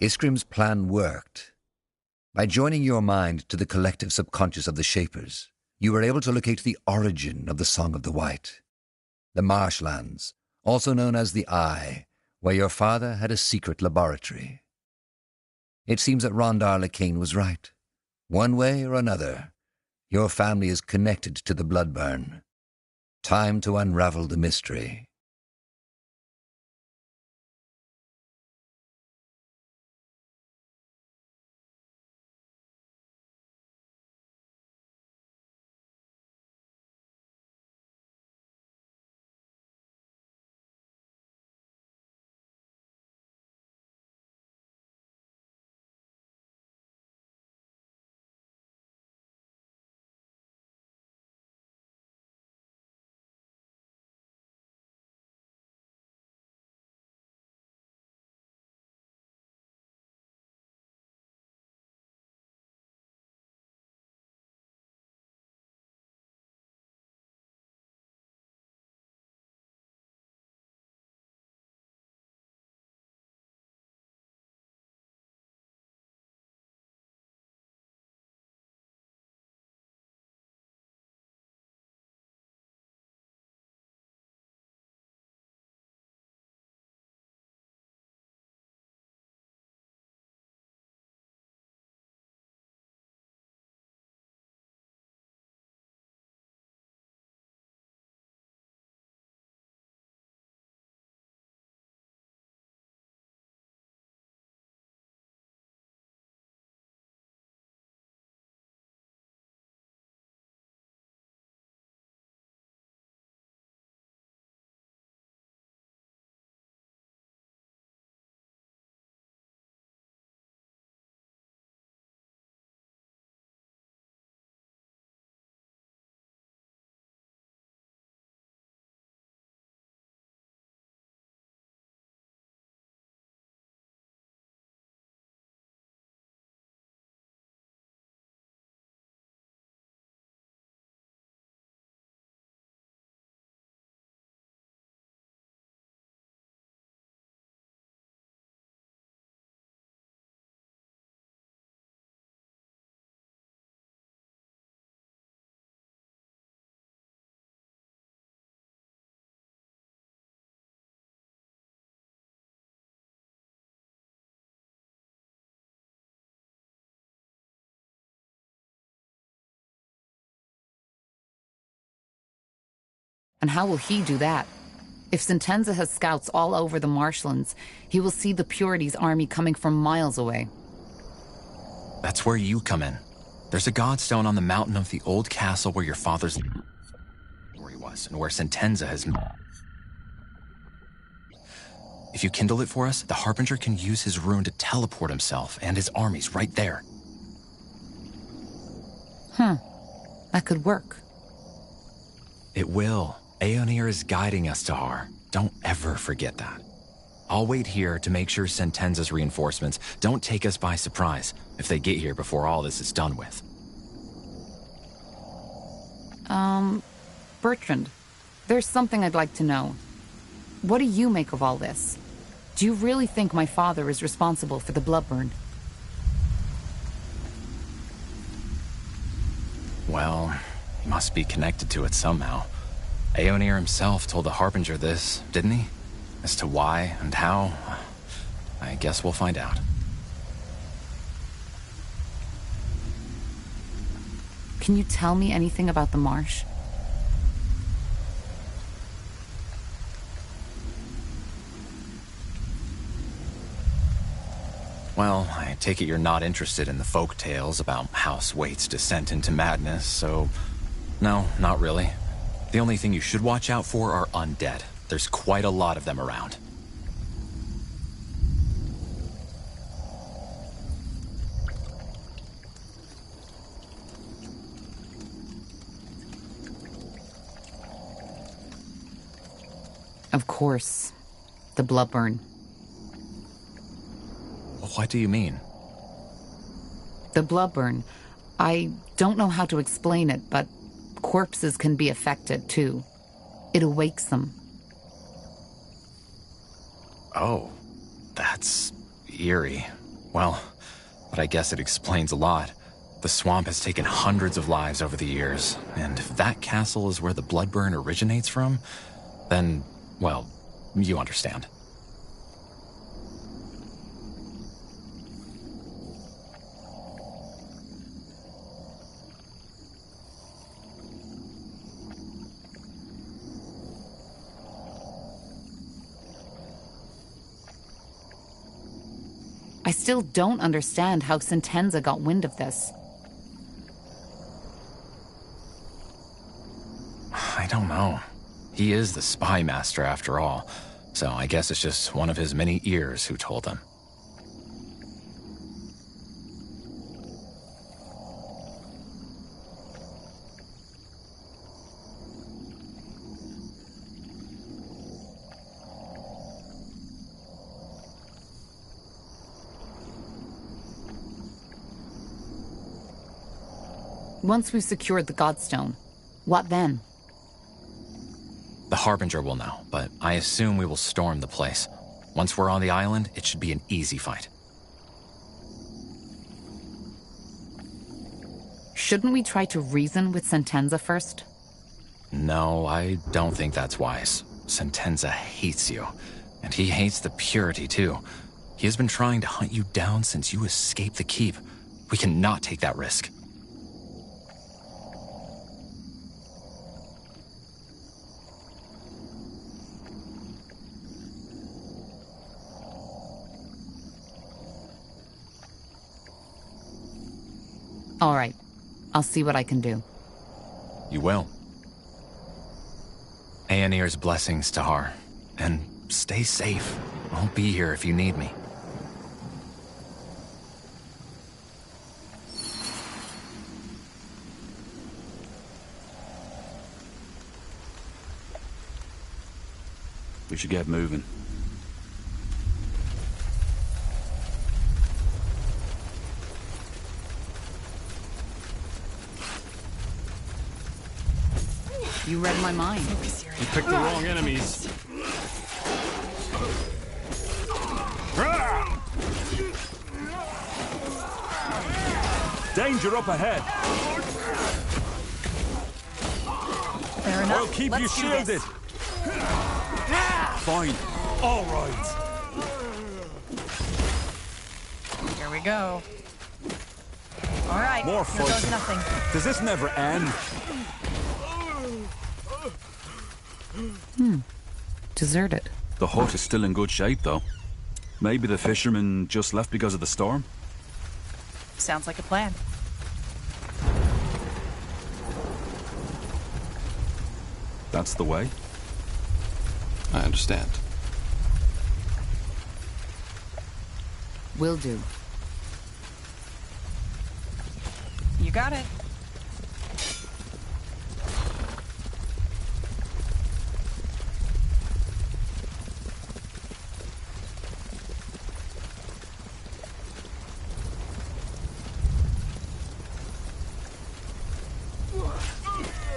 Iskrim's plan worked. By joining your mind to the collective subconscious of the Shapers, you were able to locate the origin of the Song of the White. The marshlands, also known as the Eye, where your father had a secret laboratory. It seems that Rondar Lekane was right. One way or another, your family is connected to the Bloodburn. Time to unravel the mystery. And how will he do that? If Sentenza has scouts all over the marshlands, he will see the Purity's army coming from miles away. That's where you come in. There's a godstone on the mountain of the old castle where your father's... where he was, and where Sentenza has... If you kindle it for us, the Harbinger can use his rune to teleport himself and his armies right there. That could work. It will. Aeonir is guiding us to Har. Don't ever forget that. I'll wait here to make sure Sentenza's reinforcements don't take us by surprise if they get here before all this is done with. Bertrand, there's something I'd like to know. What do you make of all this? Do you really think my father is responsible for the Bloodburn? Well, he must be connected to it somehow. Aeonir himself told the Harbinger this, didn't he? As to why and how, I guess we'll find out. Can you tell me anything about the marsh? Well, I take it you're not interested in the folk tales about House Waite's descent into madness, so... No, not really. The only thing you should watch out for are undead. There's quite a lot of them around. Of course. The Bloodburn. What do you mean? The Bloodburn. I don't know how to explain it, but corpses can be affected, too. It awakes them. Oh, that's eerie. Well, but I guess it explains a lot. The swamp has taken hundreds of lives over the years, and if that castle is where the Bloodburn originates from, then, well, you understand. I still don't understand how Sentenza got wind of this. I don't know. He is the spy master after all, so I guess it's just one of his many ears who told him. Once we've secured the Godstone, what then? The Harbinger will know, but I assume we will storm the place. Once we're on the island, it should be an easy fight. Shouldn't we try to reason with Sentenza first? No, I don't think that's wise. Sentenza hates you, and he hates the purity too. He has been trying to hunt you down since you escaped the keep. We cannot take that risk. All right, I'll see what I can do. You will. Aeonir's blessings, Tahar. And stay safe. I'll be here if you need me. We should get moving. You read my mind. You picked the wrong enemies. Danger up ahead. Fair enough. I'll keep you shielded. Fine. All right. Here we go. All right. More Here goes fighting. nothing. Does this never end? Deserted. The hut is still in good shape, though. Maybe the fishermen just left because of the storm? Sounds like a plan. That's the way? I understand. Will do. You got it.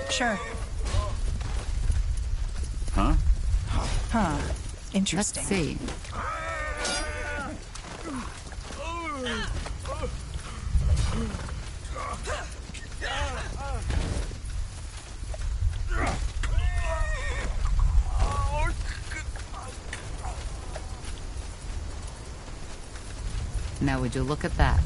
Sure. Huh? Huh. Interesting. Let's see. Now would you look at that?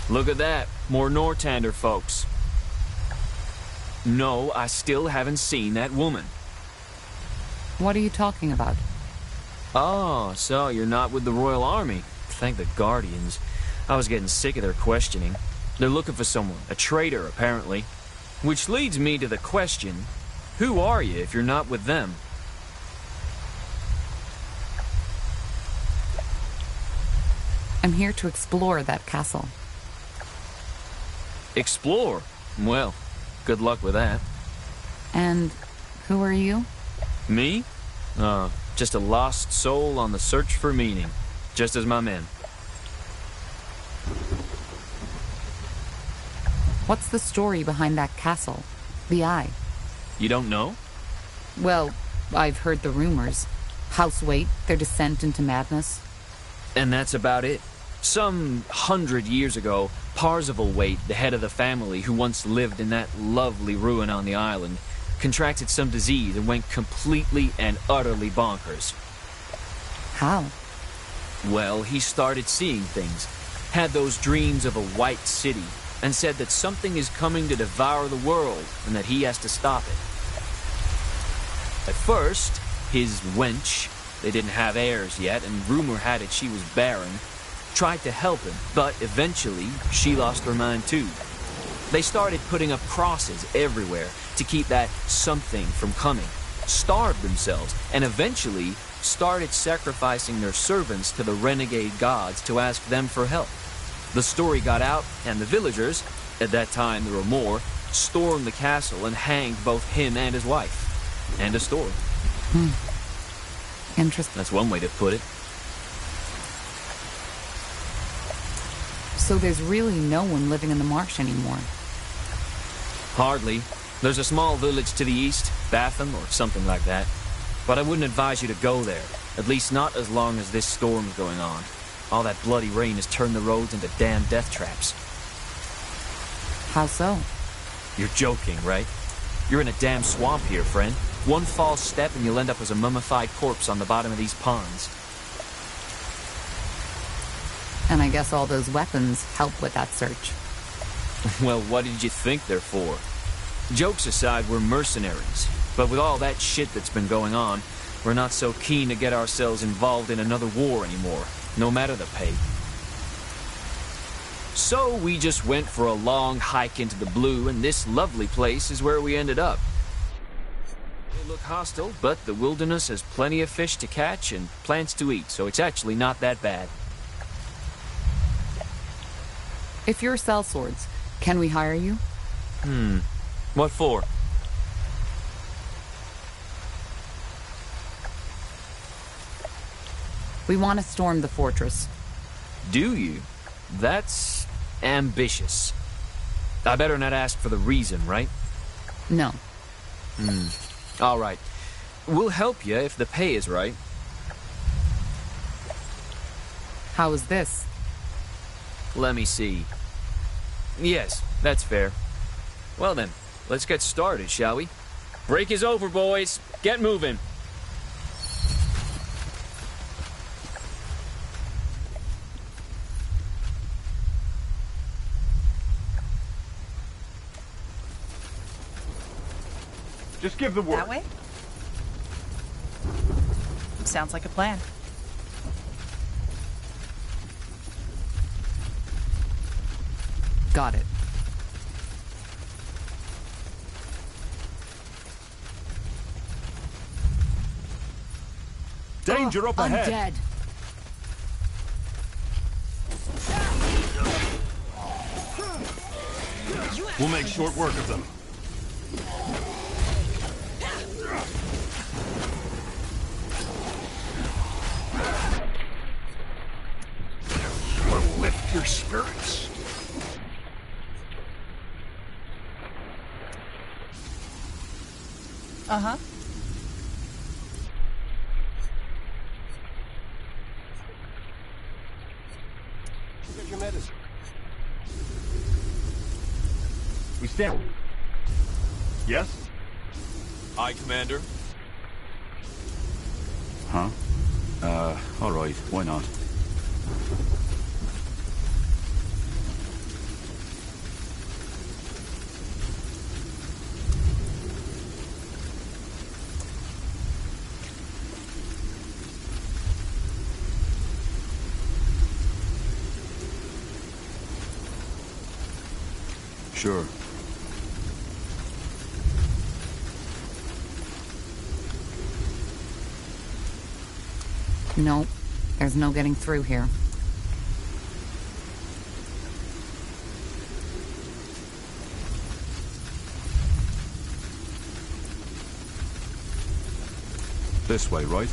Look at that. More Nortander folks. No, I still haven't seen that woman. What are you talking about? Oh, so you're not with the Royal Army. Thank the Guardians. I was getting sick of their questioning. They're looking for someone, a traitor, apparently. Which leads me to the question, who are you if you're not with them? I'm here to explore that castle. Explore? Well, good luck with that. And who are you? Me? Just a lost soul on the search for meaning. Just as my men. What's the story behind that castle? The Eye? You don't know? Well, I've heard the rumors. House Waite, their descent into madness. And that's about it. Some 100 years ago, Parzival Waite, the head of the family who once lived in that lovely ruin on the island, contracted some disease and went completely and utterly bonkers. How? Well, he started seeing things, had those dreams of a white city, and said that something is coming to devour the world and that he has to stop it. At first, his wench, they didn't have heirs yet, and rumor had it she was barren, tried to help him, but eventually she lost her mind too. They started putting up crosses everywhere to keep that something from coming, starved themselves, and eventually started sacrificing their servants to the renegade gods to ask them for help. The story got out, and the villagers, at that time there were more, stormed the castle and hanged both him and his wife. End of story. Interesting. That's one way to put it. So there's really no one living in the marsh anymore. Hardly. There's a small village to the east, Batham or something like that. But I wouldn't advise you to go there. At least not as long as this storm's going on. All that bloody rain has turned the roads into damn death traps. How so? You're joking, right? You're in a damn swamp here, friend. One false step and you'll end up as a mummified corpse on the bottom of these ponds. And I guess all those weapons help with that search. Well, what did you think they're for? Jokes aside, we're mercenaries. But with all that shit that's been going on, we're not so keen to get ourselves involved in another war anymore, no matter the pay. So we just went for a long hike into the blue, and this lovely place is where we ended up. It look hostile, but the wilderness has plenty of fish to catch and plants to eat, so it's actually not that bad. If you're sellswords, can we hire you? What for? We want to storm the fortress. Do you? That's ambitious. I better not ask for the reason, right? No. All right. We'll help you if the pay is right. How is this? Let me see. Yes, that's fair. Well then, let's get started, shall we? Break is over, boys. Get moving. Just give the word. That way? Sounds like a plan. Got it. Danger up ahead. Undead. We'll make short work of them. We'll lift your spirits. Uh-huh. Get your medicine. We stand. Yes? Aye, Commander. Huh? All right. Why not? Sure. No, there's no getting through here. This way, right?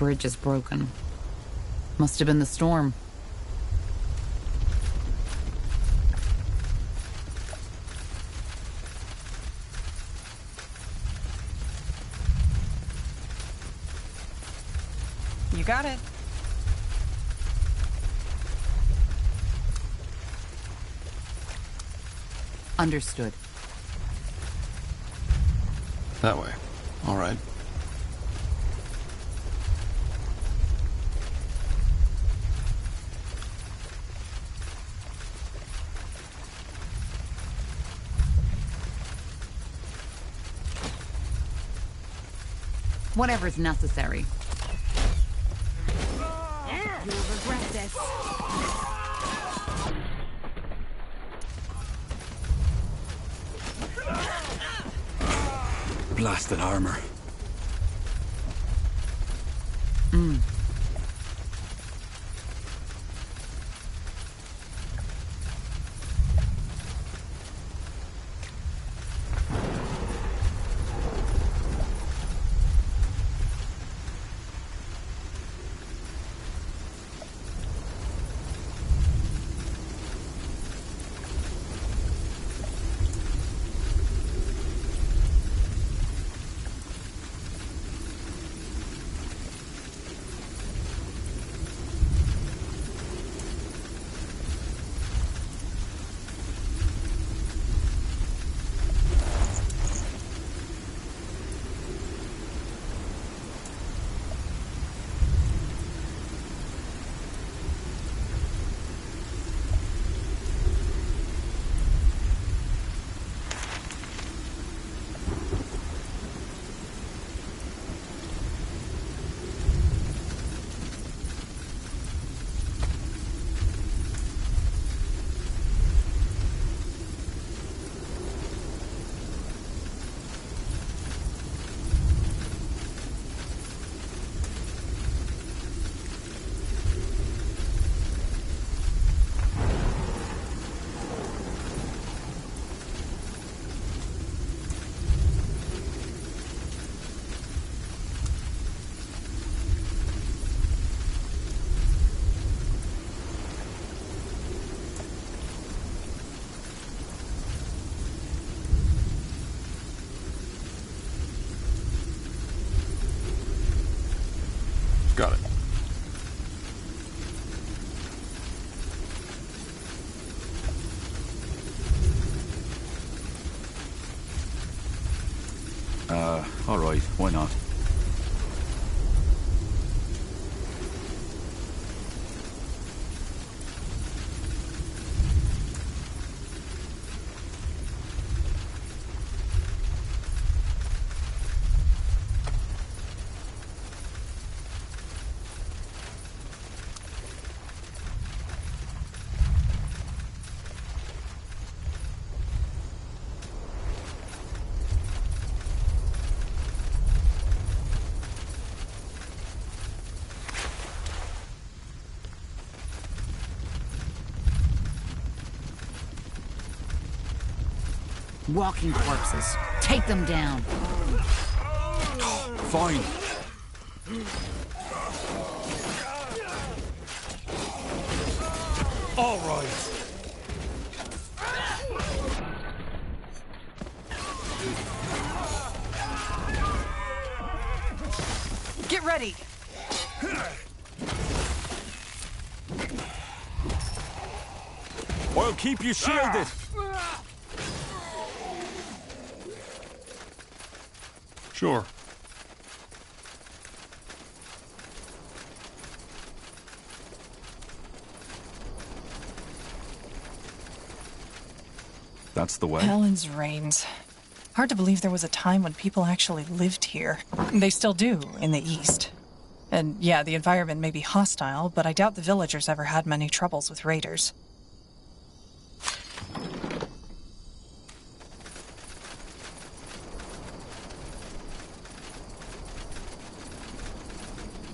bridge is broken. Must have been the storm. You got it. Understood. That way. All right. Whatever's necessary. You'll regret this. Blasted armor. Got it. All right, why not? Walking corpses. Take them down. Fine. All right. Get ready. I'll keep you shielded. Sure. That's the way. Helen's reigns. Hard to believe there was a time when people actually lived here. They still do, in the East. And yeah, the environment may be hostile, but I doubt the villagers ever had many troubles with raiders.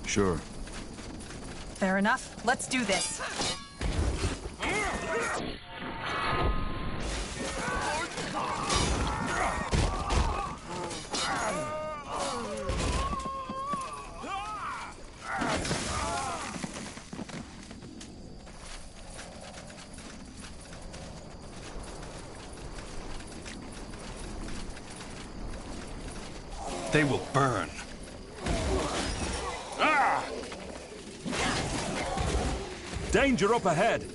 Sure. Fair enough. Let's do this. They will burn. Ah! Danger up ahead!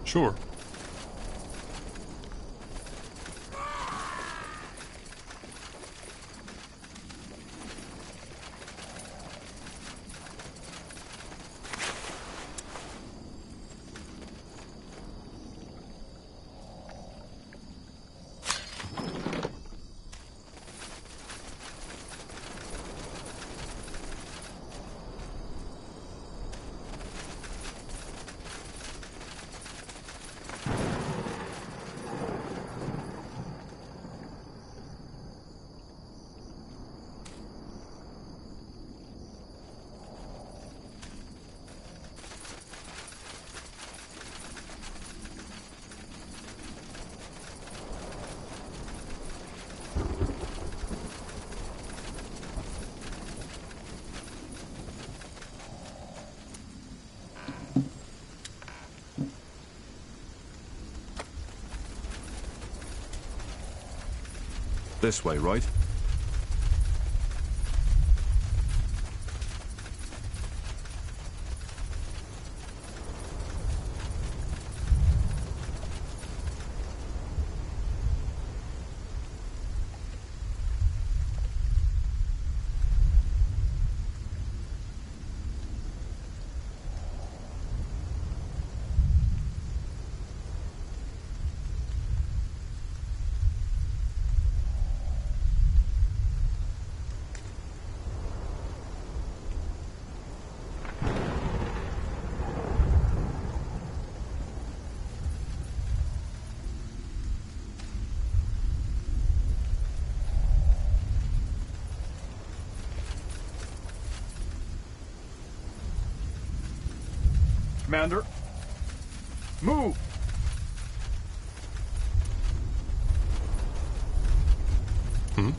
Sure. This way, right? Commander, move! Hmm?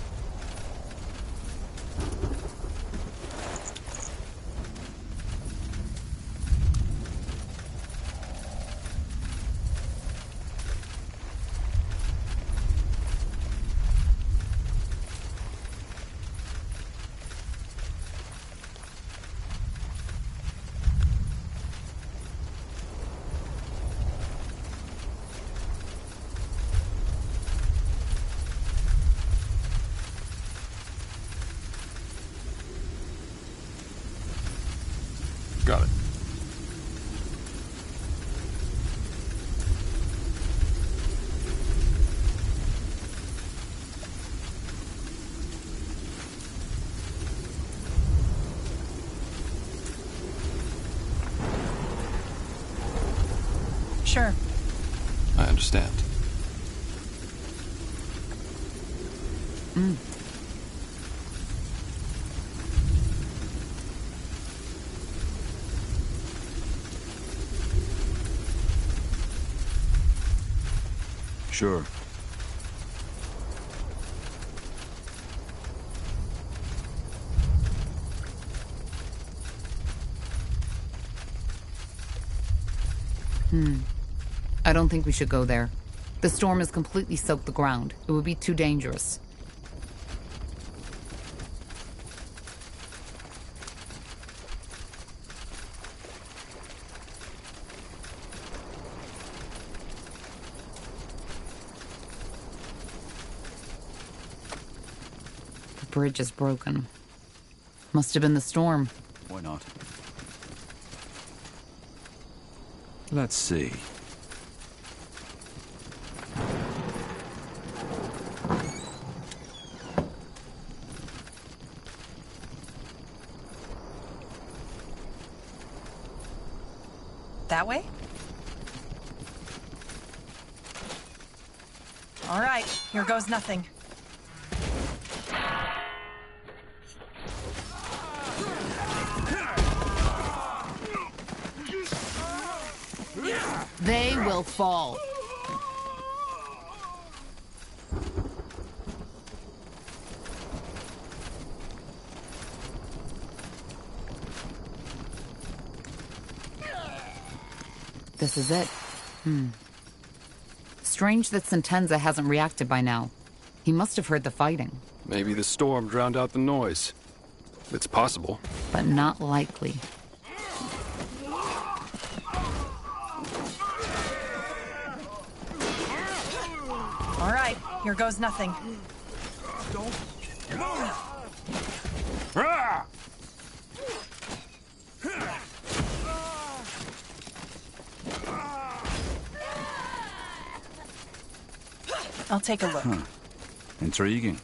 Got it. Sure. I understand. Sure. I don't think we should go there. The storm has completely soaked the ground. It would be too dangerous. The bridge is broken. Must have been the storm. Why not? Let's see. That way? All right, here goes nothing. They will fall. This is it. Strange that Sentenza hasn't reacted by now. He must have heard the fighting. Maybe the storm drowned out the noise. It's possible. But not likely. All right, here goes nothing. I'll take a look. Intriguing.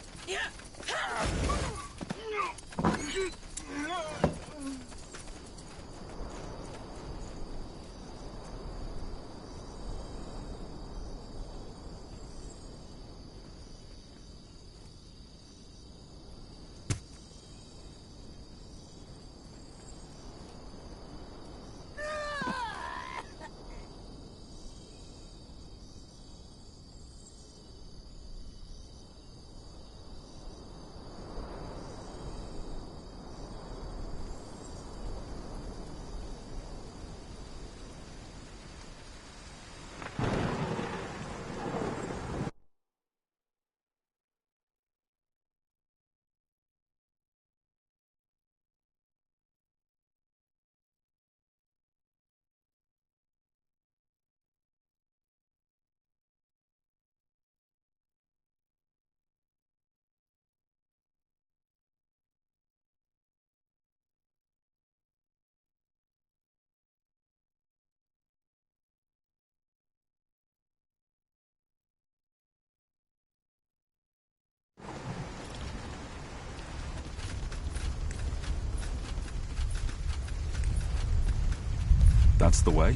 That's the way.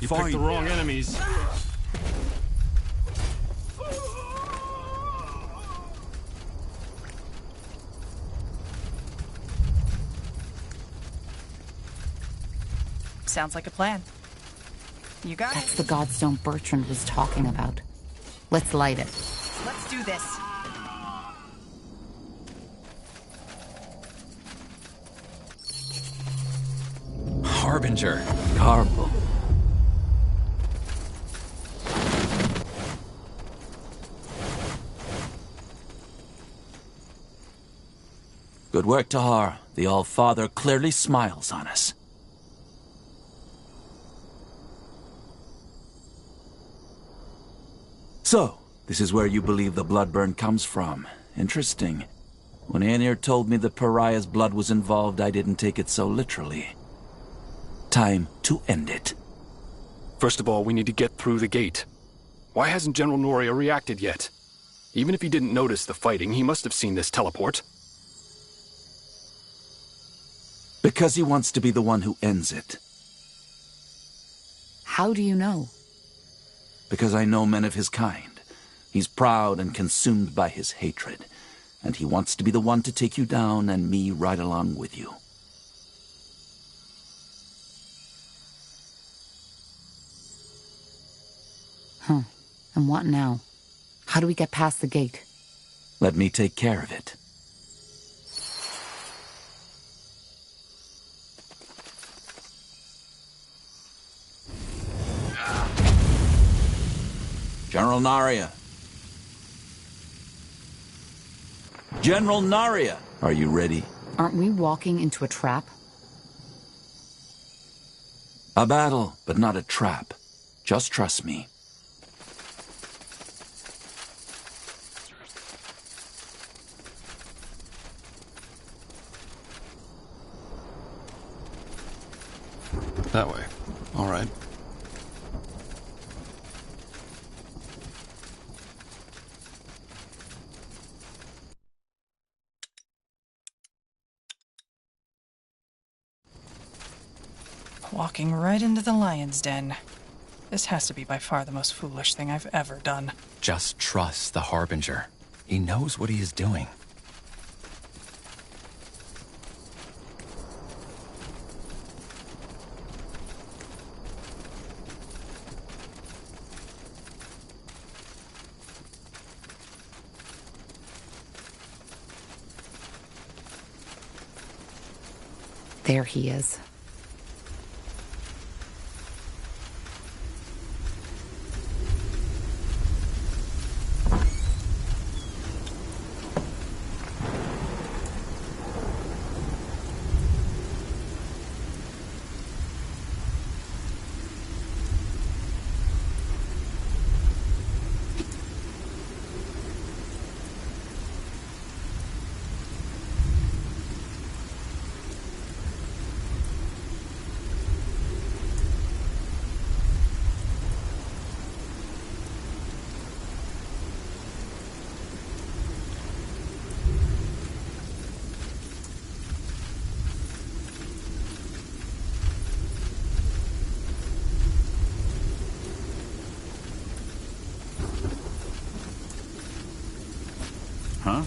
You picked the wrong enemies. Sounds like a plan. You got That's it. the godstone Bertrand was talking about. Let's light it. Let's do this. Harbinger. Carbo. Good work, Tahar. The All-Father clearly smiles on us. So, this is where you believe the Bloodburn comes from. Interesting. When Aenir told me the pariah's blood was involved, I didn't take it so literally. Time to end it. First of all, we need to get through the gate. Why hasn't General Noria reacted yet? Even if he didn't notice the fighting, he must have seen this teleport. Because he wants to be the one who ends it. How do you know? Because I know men of his kind. He's proud and consumed by his hatred. And he wants to be the one to take you down and me right along with you. Huh. And what now? How do we get past the gate? Let me take care of it. General Naria. General Naria! Are you ready? Aren't we walking into a trap? A battle, but not a trap. Just trust me. That way. All right. Walking right into the lion's den. This has to be by far the most foolish thing I've ever done. Just trust the Harbinger. He knows what he is doing. There he is. Huh?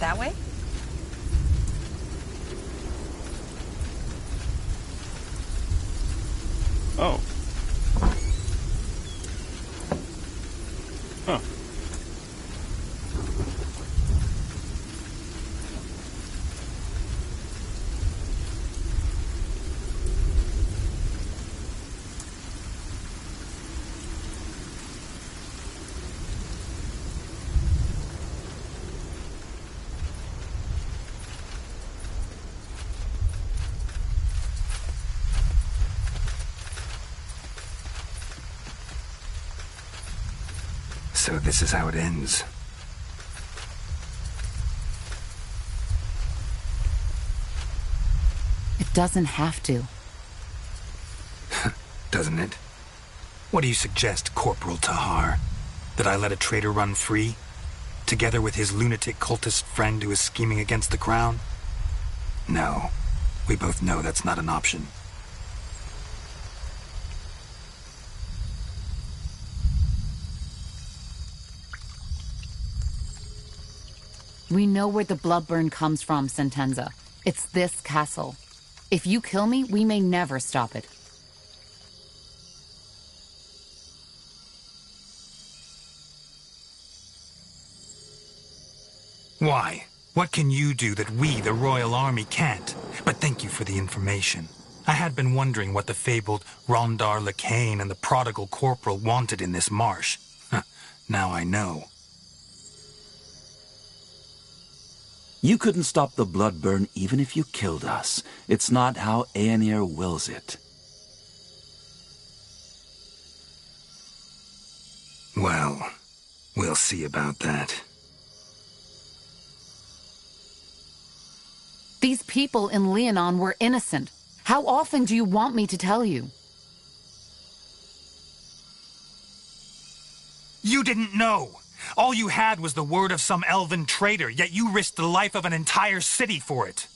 That way? Oh. Huh. So this is how it ends. It doesn't have to. Doesn't it? What do you suggest, Corporal Tahar? That I let a traitor run free? Together with his lunatic cultist friend who is scheming against the crown? No. We both know that's not an option. We know where the Bloodburn comes from, Sentenza. It's this castle. If you kill me, we may never stop it. Why? What can you do that we, the Royal Army, can't? But thank you for the information. I had been wondering what the fabled Rondar Lacane and the prodigal corporal wanted in this marsh. Now I know. You couldn't stop the Bloodburn even if you killed us. It's not how Aenir wills it. Well, we'll see about that. These people in Leonon were innocent. How often do you want me to tell you? You didn't know! All you had was the word of some elven traitor, yet you risked the life of an entire city for it.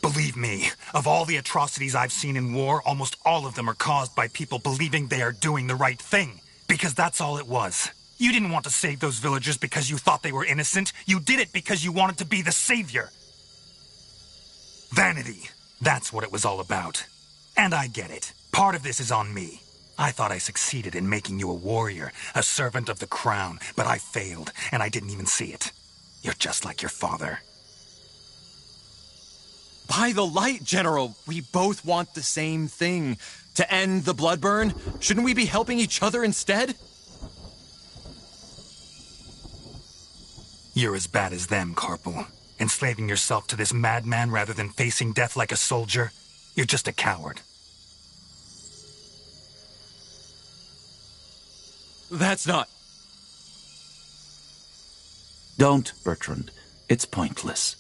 Believe me, of all the atrocities I've seen in war, almost all of them are caused by people believing they are doing the right thing. Because that's all it was. You didn't want to save those villagers because you thought they were innocent. You did it because you wanted to be the savior. Vanity. That's what it was all about. And I get it. Part of this is on me. I thought I succeeded in making you a warrior, a servant of the crown, but I failed, and I didn't even see it. You're just like your father. By the light, General, we both want the same thing. To end the Bloodburn? Shouldn't we be helping each other instead? You're as bad as them, Corporal. Enslaving yourself to this madman rather than facing death like a soldier. You're just a coward. That's not... Don't, Bertrand. It's pointless.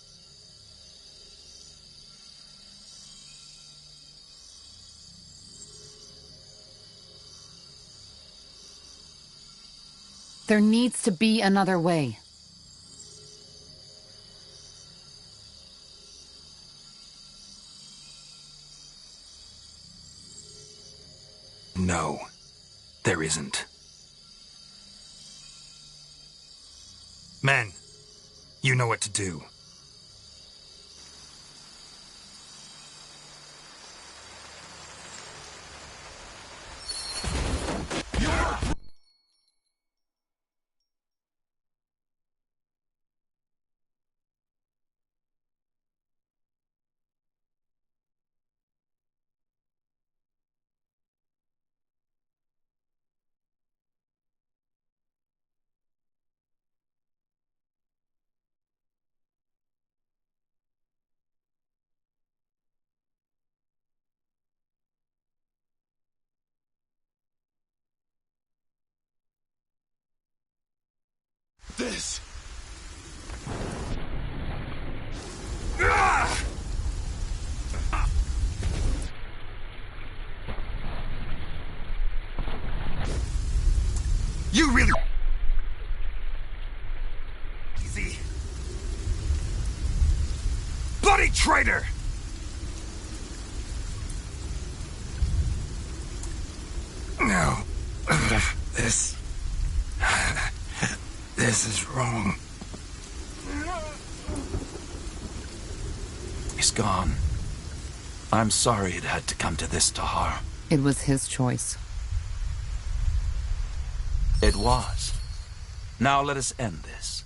There needs to be another way. No, there isn't. Men, you know what to do. This! You really... Easy. Bloody traitor! No. This is wrong. He's gone. I'm sorry it had to come to this, Tahar. It was his choice. It was. Now let us end this.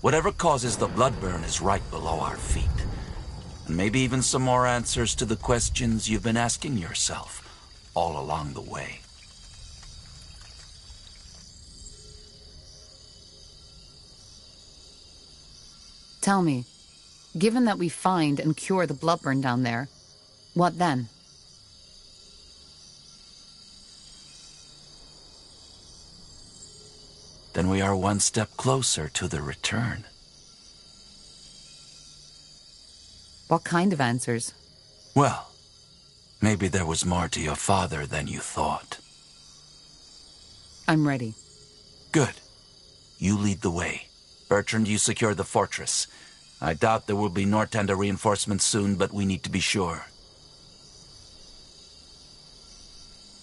Whatever causes the blood burn is right below our feet. And maybe even some more answers to the questions you've been asking yourself all along the way. Tell me, given that we find and cure the bloodburn down there, what then? Then we are one step closer to the return. What kind of answers? Well, maybe there was more to your father than you thought. I'm ready. Good. You lead the way. Bertrand, you secure the fortress. I doubt there will be Northander reinforcements soon, but we need to be sure.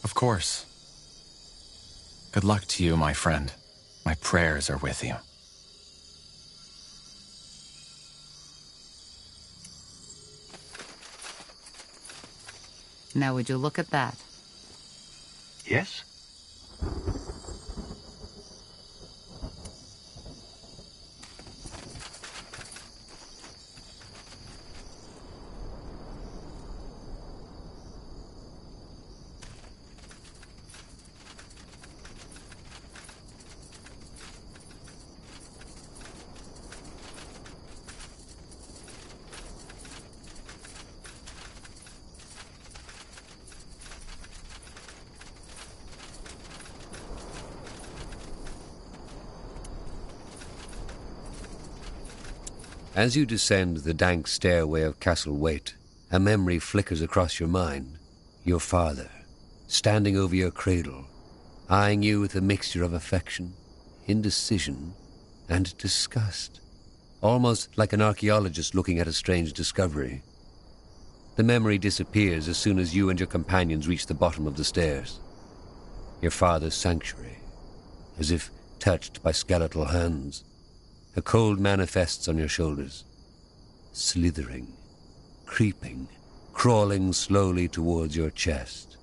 Of course. Good luck to you, my friend. My prayers are with you. Now would you look at that? Yes? As you descend the dank stairway of Castle Waite, a memory flickers across your mind. Your father, standing over your cradle, eyeing you with a mixture of affection, indecision, and disgust, almost like an archaeologist looking at a strange discovery. The memory disappears as soon as you and your companions reach the bottom of the stairs. Your father's sanctuary, as if touched by skeletal hands. A cold manifests on your shoulders, slithering, creeping, crawling slowly towards your chest.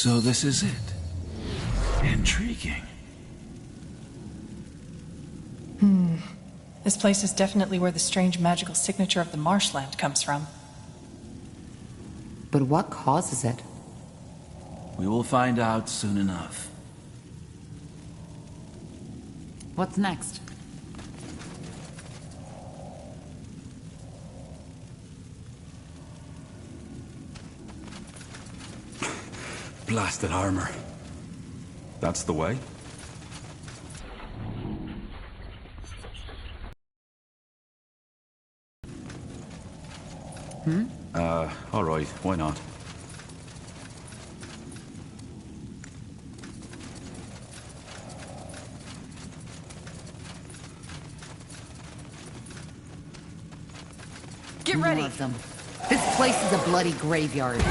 So this is it. Intriguing. This place is definitely where the strange magical signature of the marshland comes from. But what causes it? We will find out soon enough. What's next? Blasted armor. That's the way? Alright, why not? Get More ready! of them. This place is a bloody graveyard.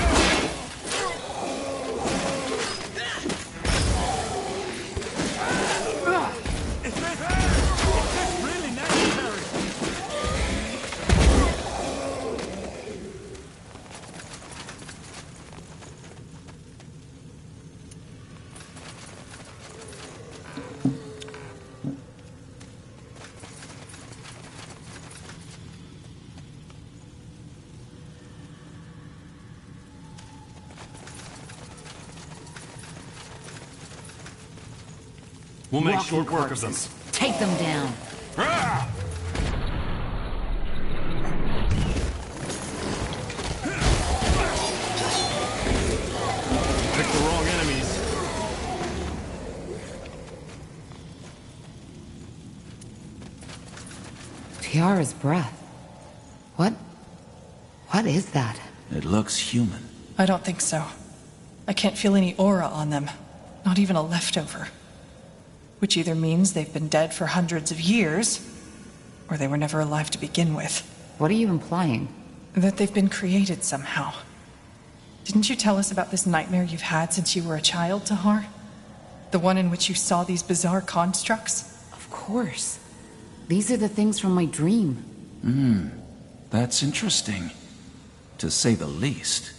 We'll make Walking short work of them. corpses. Take them down. Picked the wrong enemies. Tiara's breath. What is that? It looks human. I don't think so. I can't feel any aura on them. Not even a leftover. Which either means they've been dead for hundreds of years, or they were never alive to begin with. What are you implying? That they've been created somehow. Didn't you tell us about this nightmare you've had since you were a child, Tahar? The one in which you saw these bizarre constructs? Of course. These are the things from my dream. That's interesting. To say the least.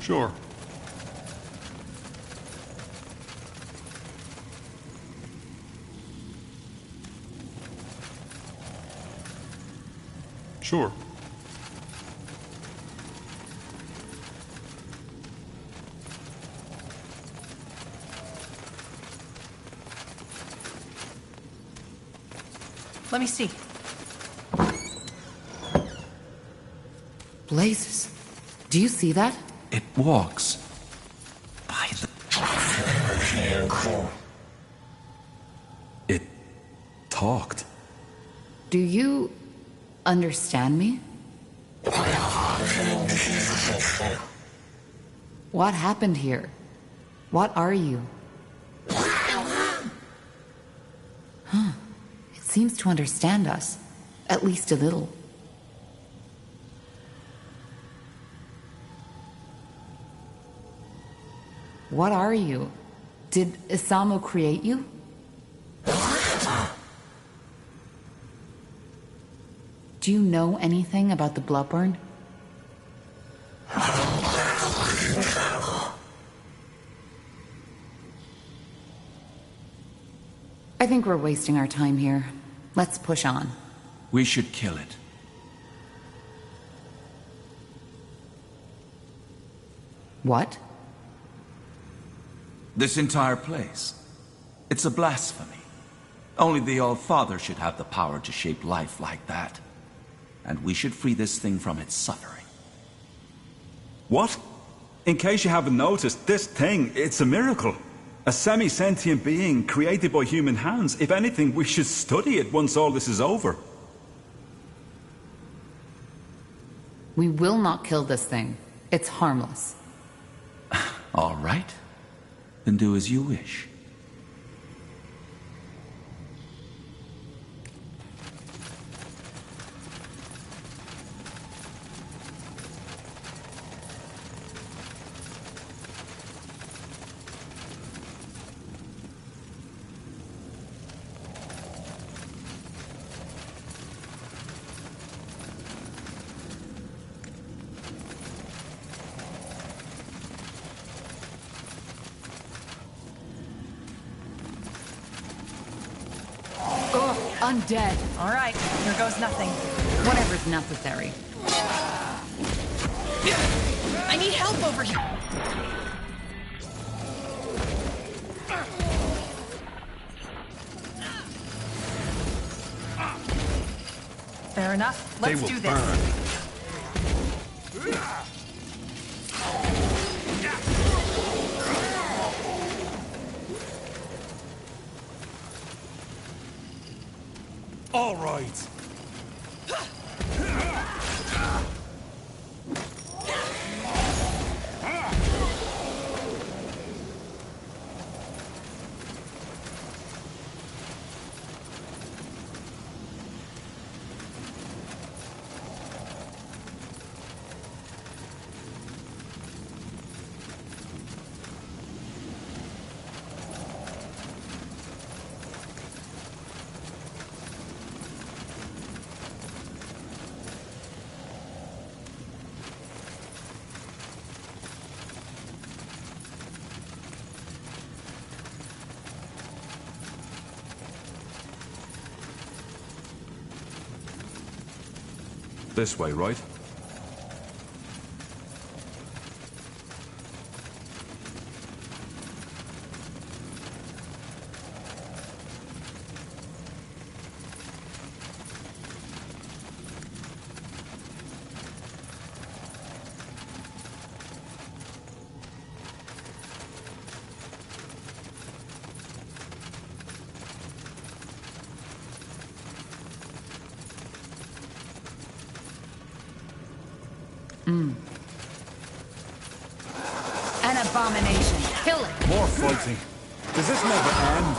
Sure. Sure. Let me see. Blazes. Do you see that? It walks. By the... It talked. Do you understand me? What happened here? What are you? Huh. It seems to understand us. At least a little. What are you? Did Isamu create you? Do you know anything about the Bloodburn? I think we're wasting our time here. Let's push on. We should kill it. What? This entire place. It's a blasphemy. Only the All-Father should have the power to shape life like that. And we should free this thing from its suffering. What? In case you haven't noticed, this thing, it's a miracle. A semi-sentient being created by human hands. If anything, we should study it once all this is over. We will not kill this thing. It's harmless. All right. Then do as you wish. undead. All right, here goes nothing. Whatever's necessary. I need help over here. Fair enough. Let's do this. All right. This way, right? An abomination. Kill it. More fighting. Does this never end?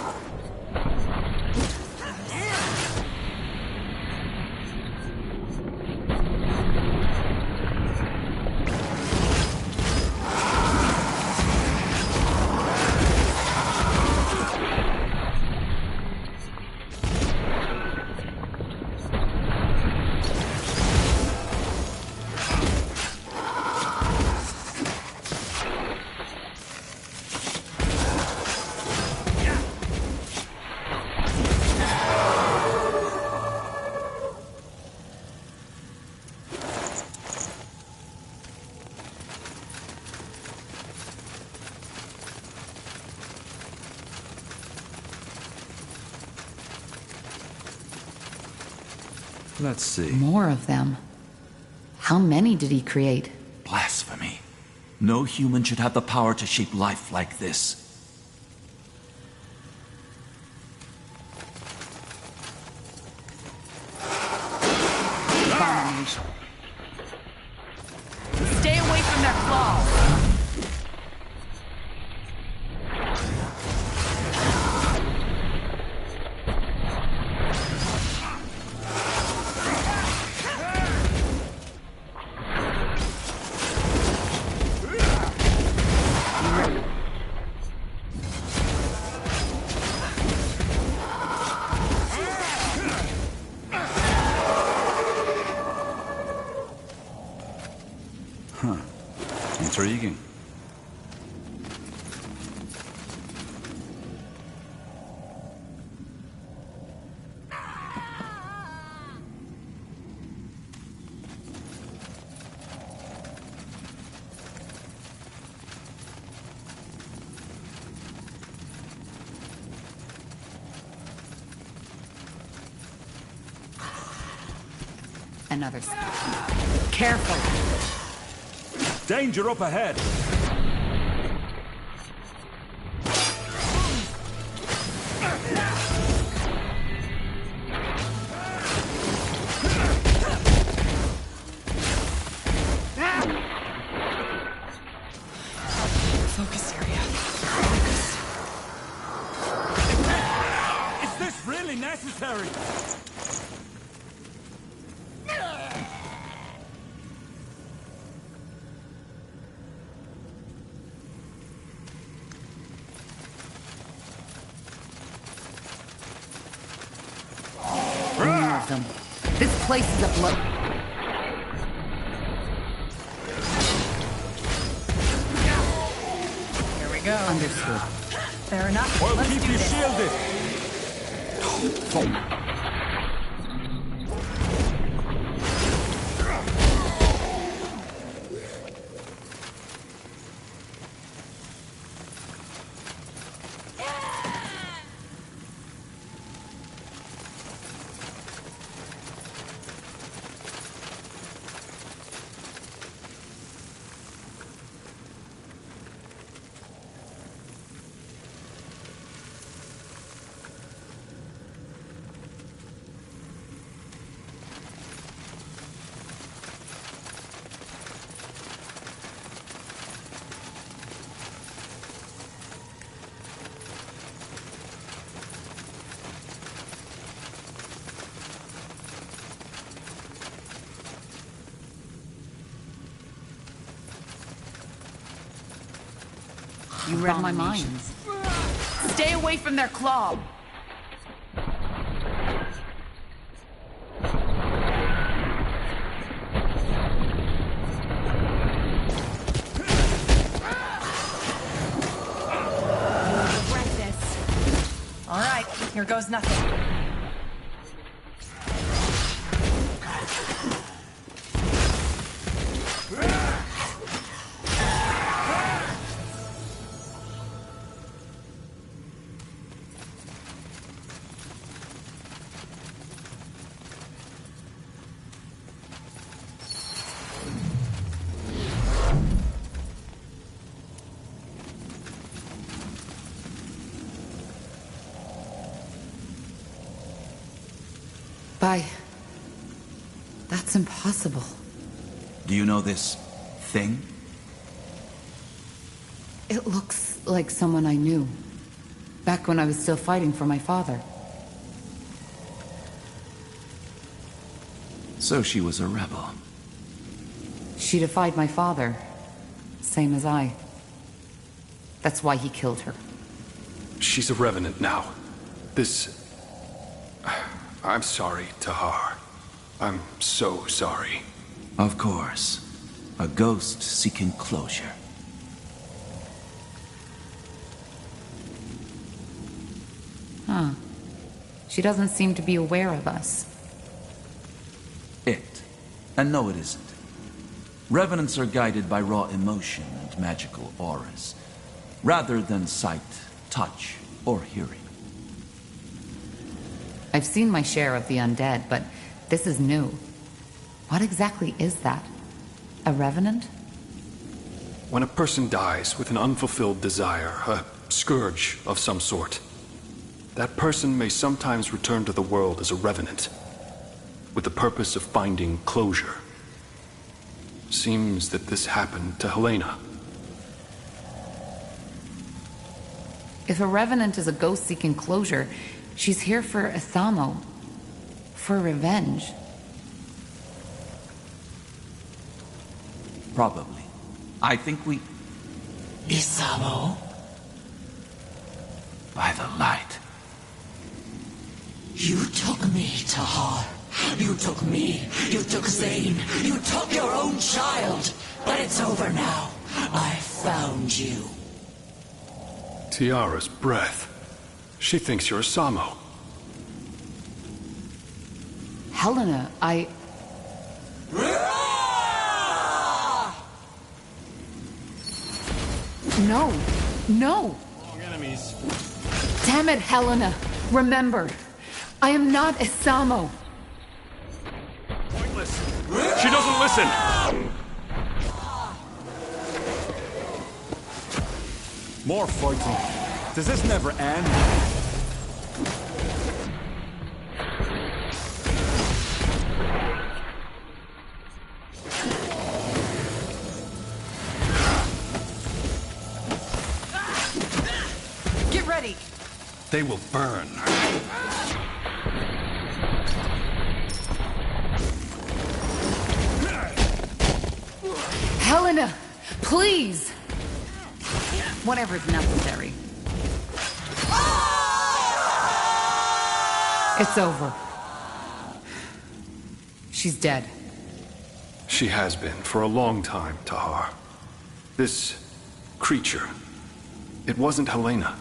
Let's see. More of them. How many did he create? Blasphemy. No human should have the power to shape life like this. Abomination. Stay away from their claws. Intriguing. Another spot. Careful. Danger up ahead. Focus area. Focus. Is this really necessary? More of them. This place is a blood. Here we go. Understood. Fair enough. I'll Let's keep do you this. shielded. You read my mind. Stay away from their claw! All right, here goes nothing. That's impossible. Do you know this thing? It looks like someone I knew. Back when I was still fighting for my father. So she was a rebel. She defied my father. Same as I. That's why he killed her. She's a revenant now. I'm sorry, Tahar. I'm so sorry. Of course. A ghost seeking closure. Huh. She doesn't seem to be aware of us. And no, it isn't. Revenants are guided by raw emotion and magical auras, rather than sight, touch, or hearing. I've seen my share of the undead, but this is new. What exactly is that? A revenant? When a person dies with an unfulfilled desire, a scourge of some sort, that person may sometimes return to the world as a revenant, with the purpose of finding closure. Seems that this happened to Helena. If a revenant is a ghost seeking closure, she's here for Asamo. For revenge. Probably. I think we... Isamo? By the light. You took me, Tahar. You took me. You took Zane. You took your own child. But it's over now. I found you. Tiara's breath. She thinks you're Asamo. Helena, No! No! Wrong enemies. Damn it, Helena! Remember, I am not Asamo! Pointless. She doesn't listen! More fighting. Does this never end? Get ready! They will burn. Helena! Please! Whatever's necessary. It's over. She's dead. She has been for a long time, Tahar. This creature, it wasn't Helena.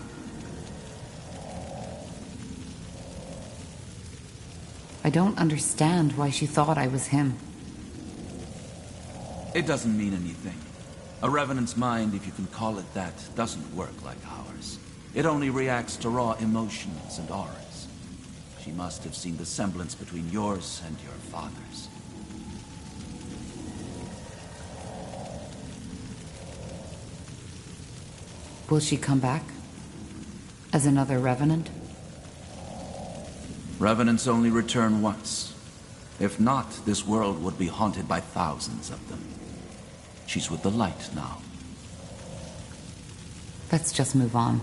I don't understand why she thought I was him. It doesn't mean anything. A Revenant's mind, if you can call it that, doesn't work like ours. It only reacts to raw emotions and auras. She must have seen the semblance between yours and your father's. Will she come back? As another Revenant? Revenants only return once. If not, this world would be haunted by thousands of them. She's with the light now. Let's just move on.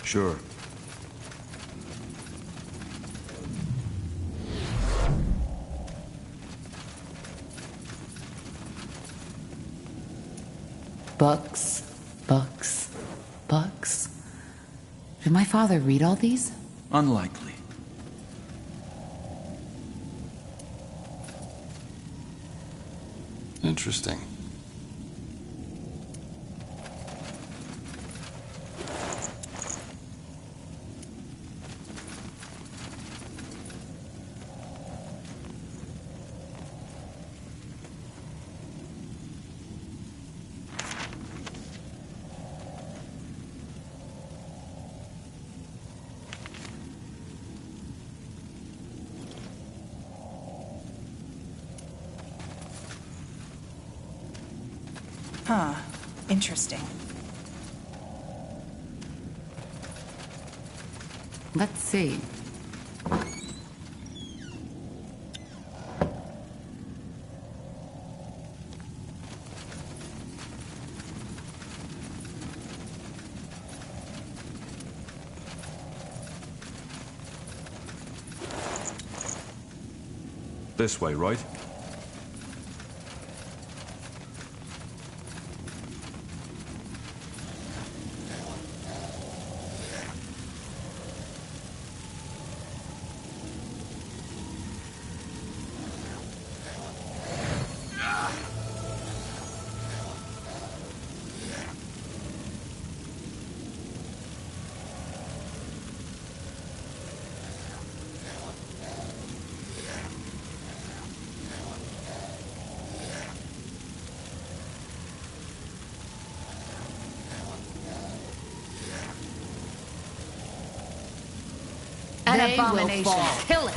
Sure. Books, books, books. Did my father read all these? Unlikely. Interesting. Huh. Interesting. Let's see. This way, right? An abomination. Kill it.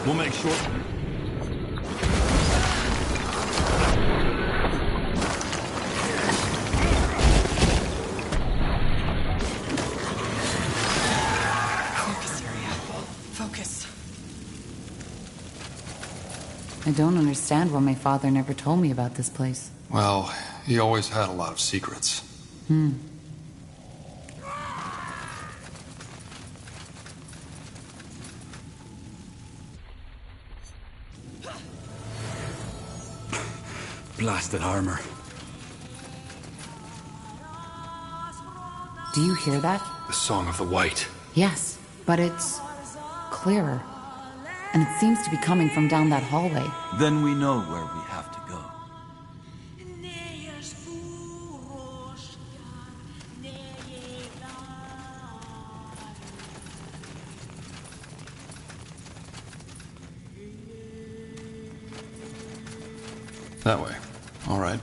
We'll make sure. I don't understand why my father never told me about this place. Well, he always had a lot of secrets. Blasted armor. Do you hear that? The Song of the White. Yes, but it's clearer. And it seems to be coming from down that hallway. Then we know where we have to go. That way. All right.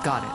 Got it.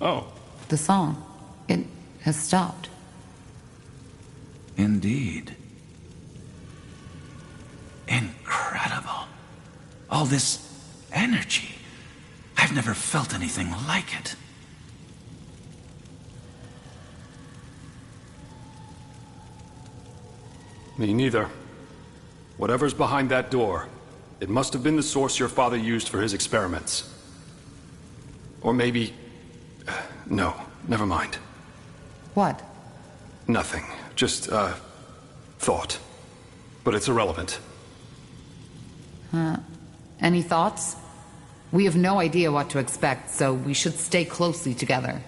Oh. The song. It has stopped. Indeed. Incredible. All this energy. I've never felt anything like it. Me neither. Whatever's behind that door, it must have been the source your father used for his experiments. Or maybe... No, never mind. What? Nothing. Just, thought. But it's irrelevant. Any thoughts? We have no idea what to expect, so we should stay closely together.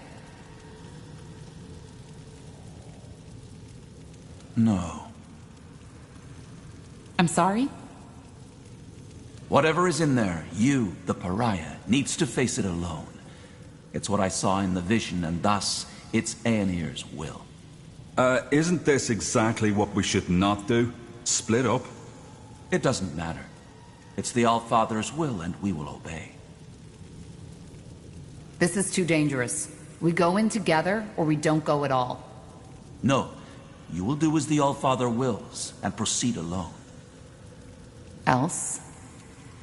No. I'm sorry? Whatever is in there, you, the pariah, needs to face it alone. It's what I saw in the vision, and thus, it's Aenir's will. Isn't this exactly what we should not do? Split up? It doesn't matter. It's the Allfather's will, and we will obey. This is too dangerous. We go in together, or we don't go at all. No. You will do as the Allfather wills, and proceed alone. Else?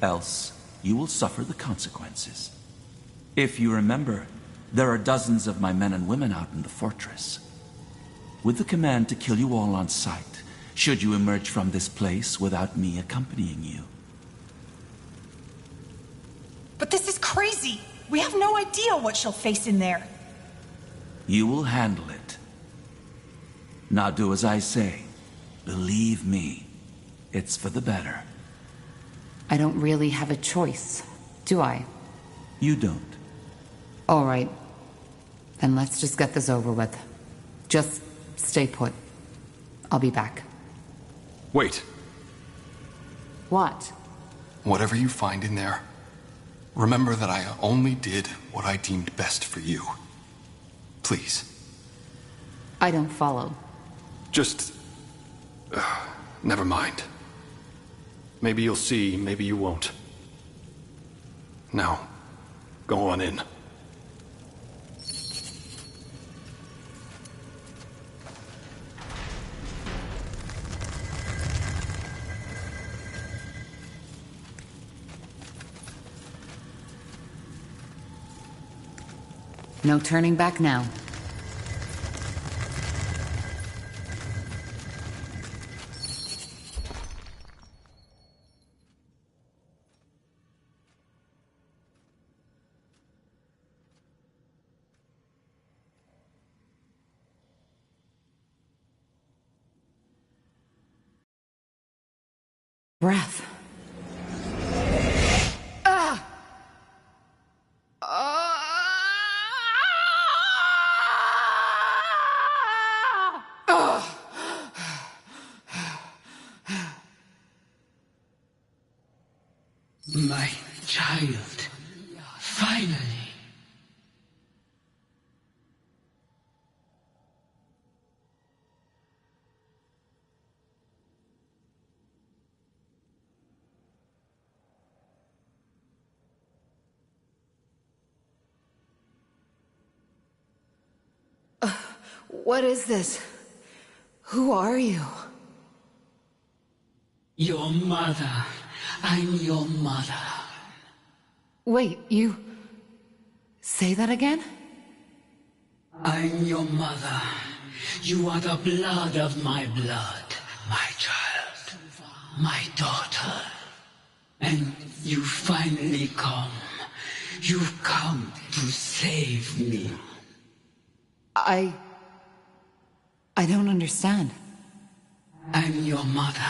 Else, you will suffer the consequences. If you remember, there are dozens of my men and women out in the fortress. With the command to kill you all on sight, should you emerge from this place without me accompanying you. But this is crazy! We have no idea what she'll face in there. You will handle it. Now do as I say. Believe me, it's for the better. I don't really have a choice, do I? You don't. All right. Then let's just get this over with. Just stay put. I'll be back. Wait. What? Whatever you find in there, remember that I only did what I deemed best for you. Please. I don't follow. Just... never mind. Maybe you'll see, maybe you won't. Now, go on in. No turning back now. Breath. My child, finally. What is this? Who are you? Your mother. I'm your mother. Wait, you... Say that again? I'm your mother. You are the blood of my blood, my child, my daughter. And you finally come. You've come to save me. I don't understand. I'm your mother.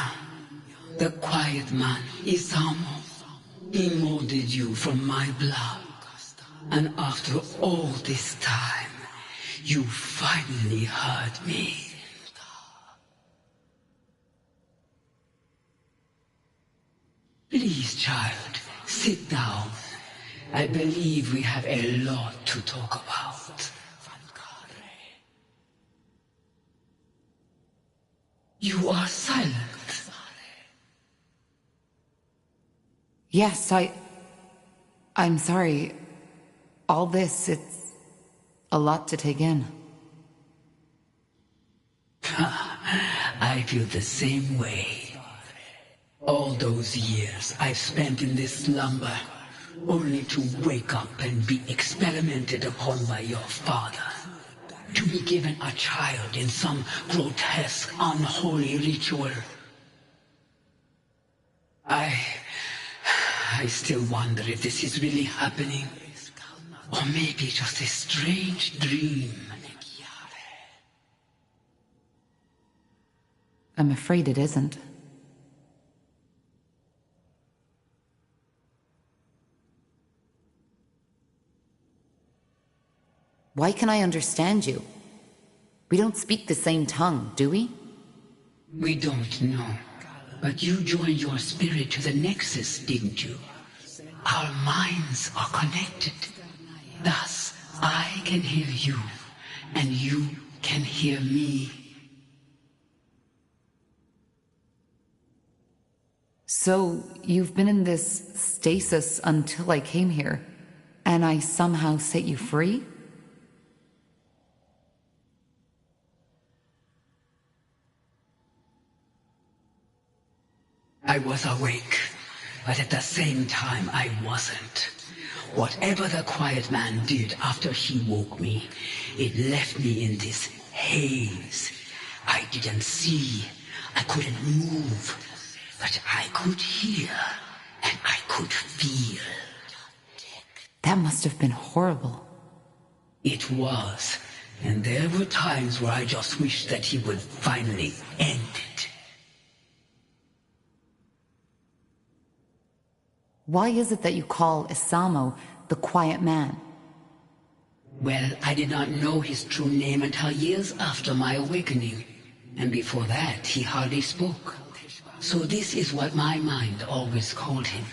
The quiet man, Isamo. He molded you from my blood. And after all this time, you finally heard me. Please, child, sit down. I believe we have a lot to talk about. You are silent. Yes, I'm sorry. All this, it's a lot to take in. I feel the same way. All those years I've spent in this slumber, only to wake up and be experimented upon by your father. To be given a child in some grotesque, unholy ritual. I still wonder if this is really happening. Or maybe just a strange dream. I'm afraid it isn't. Why can I understand you? We don't speak the same tongue, do we? We don't know. But you joined your spirit to the Nexus, didn't you? Our minds are connected. Thus, I can hear you, and you can hear me. So, you've been in this stasis until I came here, and I somehow set you free? I was awake, but at the same time I wasn't. Whatever the quiet man did after he woke me, it left me in this haze. I didn't see, I couldn't move, but I could hear, and I could feel. That must have been horrible. It was, and there were times where I just wished that he would finally end it. Why is it that you call Isamo the Quiet Man? Well, I did not know his true name until years after my awakening. And before that, he hardly spoke. So this is what my mind always called him.